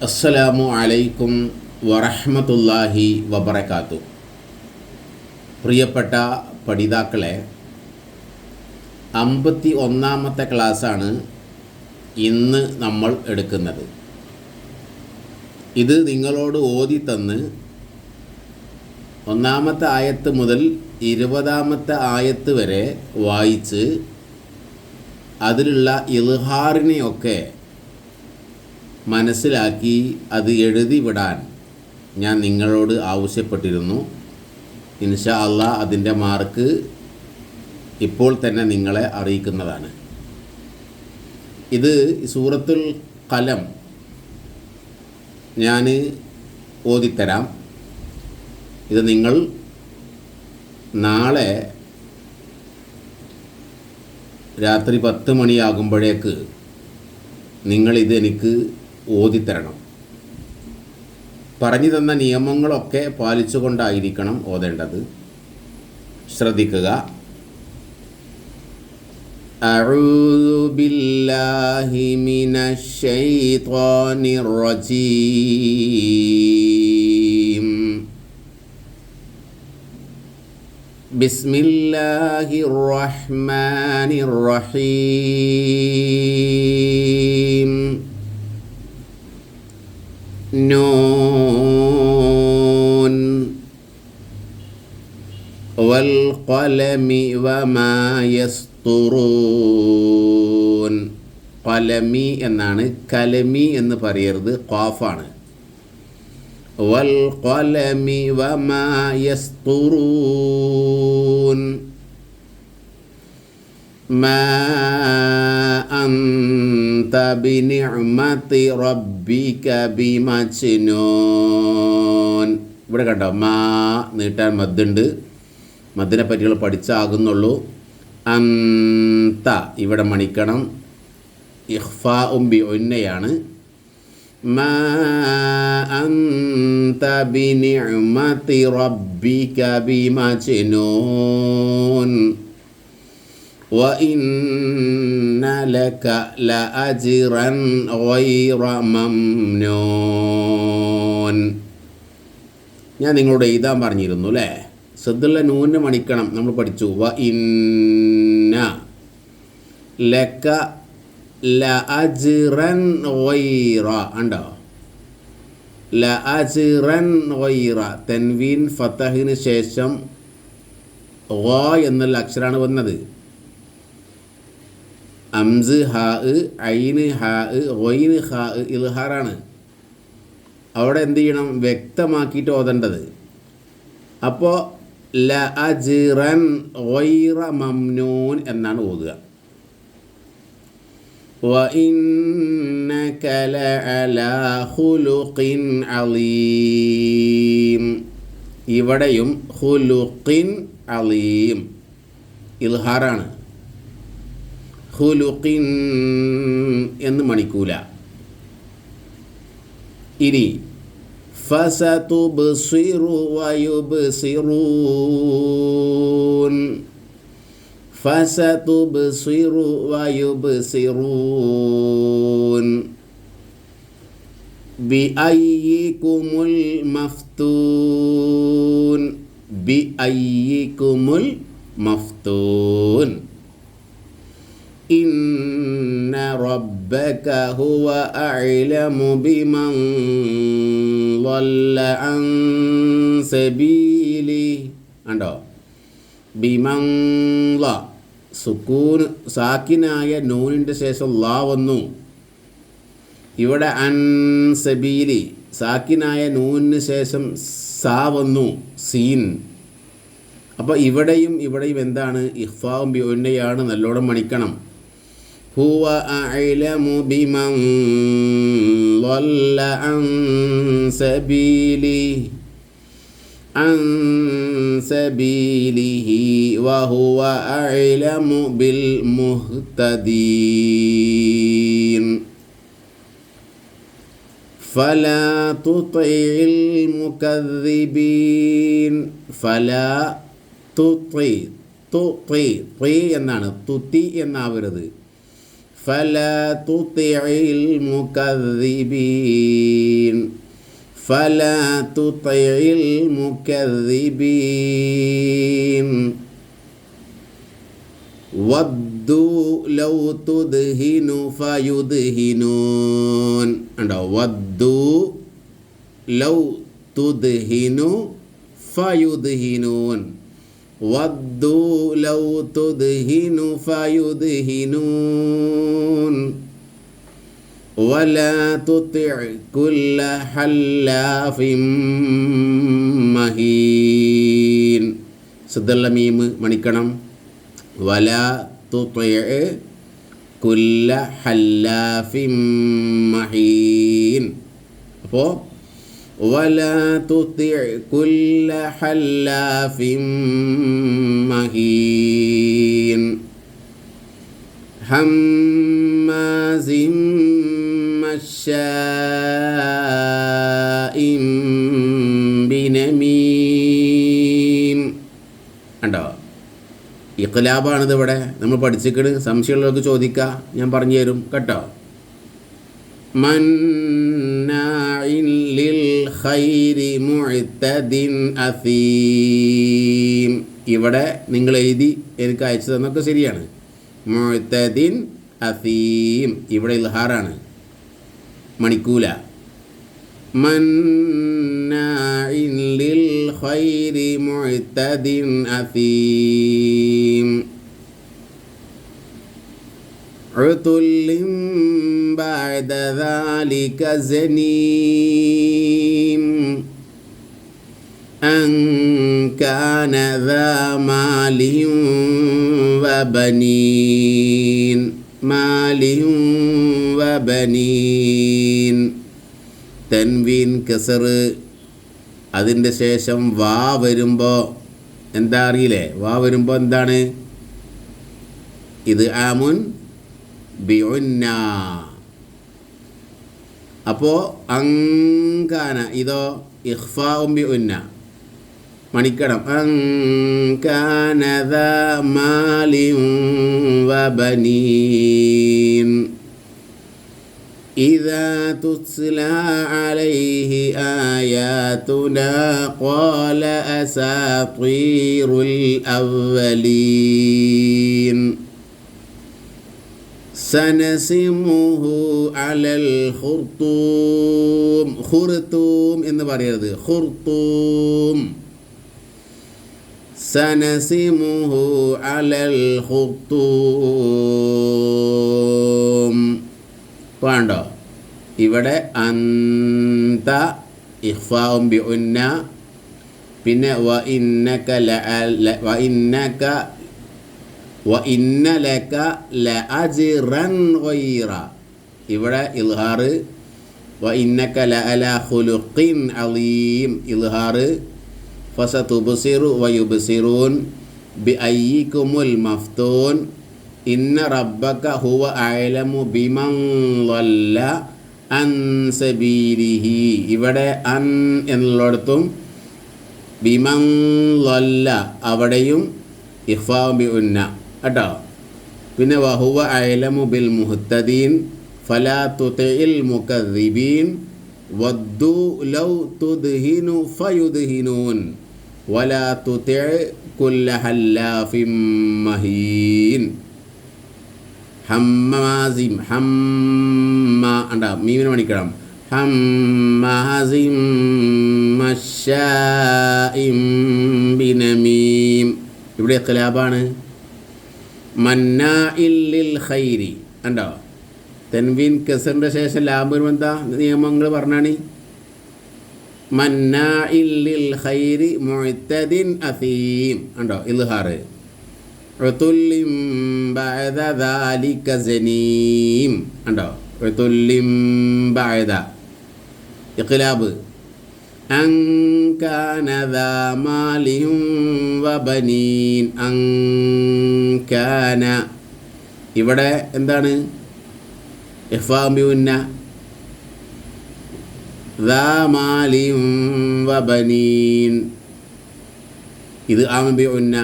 അസ്സലാമു അലൈക്കും വറഹ്മത്തുള്ളാഹി വബറകാത്തു. പ്രിയപ്പെട്ട പഠിതാക്കളെ, 51-ാമത്തെ ക്ലാസ്സാണ് ഇന്ന് നമ്മൾ എടുക്കുന്നത്. ഇത് നിങ്ങളോട് ഓതി തന്ന് 1-ാമത്തെ ആയത്ത് മുതൽ 20-ാമത്തെ ആയത്ത് വരെ വായിച്ച് അതിലുള്ള ഇൽഹാറിനെയൊക്കെ മനസ്സിലാക്കി അത് എഴുതി വിടാൻ ഞാൻ നിങ്ങളോട് ആവശ്യപ്പെട്ടിരുന്നു. ഇൻഷാ അല്ലാഹ് അതിൻ്റെ മാർക്ക് ഇപ്പോൾ തന്നെ നിങ്ങളെ അറിയിക്കുന്നതാണ്. ഇത് സൂറത്തുൽ ഖലം ഞാൻ ഓതിത്തരാം. ഇത് നിങ്ങൾ നാളെ രാത്രി 10 മണിയാകുമ്പോഴേക്ക് നിങ്ങളിത് എനിക്ക് ഓതിത്തരണം. പറഞ്ഞു തന്ന നിയമങ്ങളൊക്കെ പാലിച്ചുകൊണ്ടായിരിക്കണം ഓതേണ്ടത്. ശ്രദ്ധിക്കുക. അഊദു ബില്ലാഹി മിനശ് ശൈത്വാനിർ റജീം. ബിസ്മില്ലാഹിർ റഹ്മാനിർ റഹീം. നൂൻ വൽ ഖലമി വമാ യസ്തുറൂൻ. ഖലമി എന്നാണ്, കലമി എന്ന് പറയരുത്, ഖാഫാണ്. വൽ ഖലമി വമാ യസ്തുറൂൻ. മാ അൻത ബിനിഅ്മതി റബ്ബിക ബിമജ്നൂൻ. ഇവിടെ കണ്ടോ, മാ നീട്ടാൻ മദ്ദുണ്ട്. മദ്ദിനെ പറ്റിയുള്ള പഠിച്ചാകുന്നുള്ളൂ. അന്ത ഇവിടെ മണിക്കണം. ഇഖ്ഫാഉം ബി ഉന്നയാണ്. മാ അൻത ബിനിഅ്മതി റബ്ബിക ബിമജ്നൂൻ وَإِنَّ لَكَ لَأَجْرًا غَيْرَ مَمْنُونٍ. ഞാൻ നിങ്ങളോട് എഴുതാൻ പറഞ്ഞിരുന്നു അല്ലേ? സദ്ദുള്ള നൂന് മണിക്കണം. നമ്മൾ പഠിച്ചു. വഇന്ന ലക ലഅജ്റൻ ഗൈറ. ഉണ്ടോ? ലഅജ്റൻ ഗൈറ. തൻവീൻ ഫതഹിന് ശേഷം ഗ എന്നുള്ള അക്ഷരമാണ് വന്നത്. അംസ് ഹാ, ഐന് ഹാ, ഗൈന് ഹാ ഇൽഹാറാണ്. അവിടെ എന്ത് ചെയ്യണം? വ്യക്തമാക്കിയിട്ട് ഓതേണ്ടത്. അപ്പോൾ ലഅജ്റൻ ഗൈറ മംനൂൻ എന്നാണ് ഓതുക. വഇന്നക ലഅലാ ഖുലുഖിൻ അലീം. ഇവിടെയും ഖുലുഖിൻ അലീം ഇൽഹാറാണ്. ഖുലുഖിൻ എന്ന് മണിക്കൂല. ഇനി ഫസതുബ്സിറു വയുബ്സിറൂൻ. ഫസതുബ്സിറു വയുബ്സിറൂൻ. ബിഅയ്യികുമുൽ മഫ്തൂൻ. ബിഅയ്യികുമുൽ മഫ്തൂൻ. ഇന്ന റബ്ബക ഹുവ അഅലമു ബിമൻ ളല്ല അൻ സബീലി. ഉണ്ടോ? ബിമൻ ള സുക്കൂൻ സാക്കിനായ നൂനിൻ്റെ ശേഷം ലാ വന്നു. ഇവിടെ അൻ സബീലി സാക്കിനായ നൂനിന് ശേഷം സാ വന്നു, സീൻ. അപ്പോൾ ഇവിടെയും എന്താണ്? ഇഖ്ഫാഉം ബി ഉന്നയാണ്. നല്ലോണം മണിക്കണം. ഹുവ അഅലമു ബിമൻ ളല്ല അൻ സബീലിഹി വഹുവ അഅലമു ബിൽ മുഹ്തദീൻ. ഫലാ തുതിഇൽ മുകദ്ദിബീൻ. ഫലാ തുതി എന്നാണ്, തുതി എന്നാവരുത്. فلا تطع المكذبين فلا تطع المكذبين ودوا لو تدهن فيدهنون ودوا لو تدهن فيدهنون ودوا لو تدهن فيدهنون ولا تطع كل حلاف مهين സദ്ദുള്ള മീം മണിക്കണം ولا تطع كل حلاف مهين അപ്പോൾ ولا تطع كل حلاف مهين هماز مشاء بنميم ഉണ്ടോ? ഇഖ്ലാബാണിത്. ഇവിടെ നമ്മൾ പഠിച്ചിട്ട് സംശയമുള്ളവർക്ക് ചോദിക്കുക, ഞാൻ പറഞ്ഞു തരും കേട്ടോ. മന്നാഇൻ ലിൽ ഖൈരി മുഅ്തദിൻ അസീം. ഇവിടെ നിങ്ങൾ എഴുതി എനിക്ക് അയച്ചു തന്നൊക്കെ ശരിയാണ്. മുഅ്തദിൻ അസീം ഇവിടെ ഇൽഹാറാണ്, മണിക്കൂല. മന്നാഇൻ ലിൽ ഖൈരി മുഅ്തദിൻ അസീം ഉതുല്ലിൻ ബഅദ ദാലിക സനീം അൻ കാന ദാ മാലിൻ വബനീൻ മാലിൻ വബനീൻ. തൻവീൻ കസർ, അതിൻ്റെ ശേഷം വാ വരുമ്പോൾ എന്താ അറിയില്ലേ? വാ വരുമ്പോൾ എന്താണ്? ഇത് ആമുൻ ബിഉന്ന. അപ്പോൾ അങ്കാന ഇതോ ഇഖ്ഫാഉം ബിഉന്ന മണിക്കണം. അങ്കാന ദാ മാലിൻ വബനീൻ إذا تتلى عليه آياتنا قال أساطير الأولين سنسمه على الخرطوم. خرطوم എന്ന് പറയരുത്, ഖുർത്തൂം. سنسمه على الخرطوم വേണ്ടോ? ഇവിടെ അന്ത ഇഖ്ഫാഉം ബിഉന്ന, പിന്നെ വഇന്ന ലക ലഅജ്റൻ ഗൈറ. ഇവിടെ ഇൽഹാർ വഇന്നക ലഅലാ ഖുലുഖിൻ അളീം. ഇൽഹാർ ഫസതുബ്സിറു വയുബ്സിറൂൻ ബിഅയ്യികുമുൽ മഫ്തൂൻ ഇന്ന റബ്ബക ഹുവ അഅലമു ബിമൻ ളല്ല അൻ സബീലിഹി. ഇവിടെ അൻ എന്നുള്ളിടത്തും ബിമൻ ളല്ല അവിടെയും ഇഖ്ഫാഉ ബിഉന്ന കേട്ടോ. പിന്നെ വഹുവ അഅലമു ബിൽ മുഹ്തദീൻ ഫലാ തുതിഇൽ മുകദ്ദിബീൻ വദ്ദു ലൗ തുദ്ഹിനു ഫയുദ്ഹിനൂൻ വലാ തുതി' കുല്ല ഹല്ലാഫിൻ മഹീൻ. ഹമ്മാസിം ഹമ്മ അണ്ട മീമിനെ മണിക്കണം. ഹമ്മാസിം മശാഇം ബിനമീം. ഇവിടെ ഇഖ്ലാബാണ്. മന്നാഇൻ ലിൽ ഖൈരി ഉണ്ടോ? തൻവീൻ കസറിൻ്റെ ശേഷം ലാം വരുമ്പോൾ എന്താ നിയമങ്ങൾ പറഞ്ഞാണ്? മന്നാഇൻ ലിൽ ഖൈരി മുഅ്തദിൻ അസീം ഉണ്ടോ? ഇൽഹാർ. ഉതുല്ലിൻ ബഅദ ദാലിക സനീം ഉണ്ടോ? ഉതുല്ലിൻ ബഅദ ഇഖ്ലാബ്. അൻ കാന ദാ മാലിൻ വബനീൻ. അൻ കാന ഇവിടെ എന്താണ്? ഇഖ്ഫാഉ ബിഉന്ന. ദാ മാലിൻ വബനീൻ ഇത് ആമ ബിഉന്ന.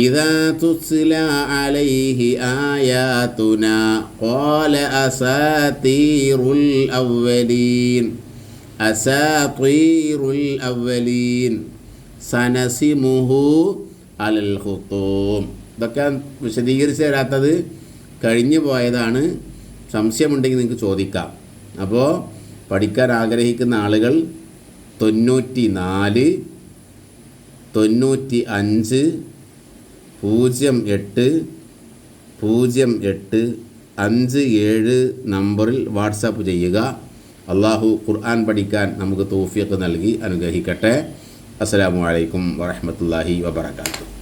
ഇദാ തുസ്ല അലൈഹി ആയാതുനാ ഖാല അസാതീറുൽ അവ്വലീൻ അസാതീറുൽ അവ്വലീൻ സനസിമുഹു അലൽ ഖുത്തൂം. ഇതൊക്കെ വിശദീകരിച്ച് തരാത്തത് കഴിഞ്ഞു പോയതാണ്. സംശയമുണ്ടെങ്കിൽ നിങ്ങൾക്ക് ചോദിക്കാം. അപ്പോൾ പഠിക്കാൻ ആഗ്രഹിക്കുന്ന ആളുകൾ 94 95 08 08 57 നമ്പറിൽ വാട്സാപ്പ് ചെയ്യുക. അള്ളാഹു ഖുർആൻ പഠിക്കാൻ നമുക്ക് തൗഫീഖ് നൽകി അനുഗ്രഹിക്കട്ടെ. അസ്സലാമു അലൈക്കും വറഹ്മത്തുള്ളാഹി വബറകാതുഹു.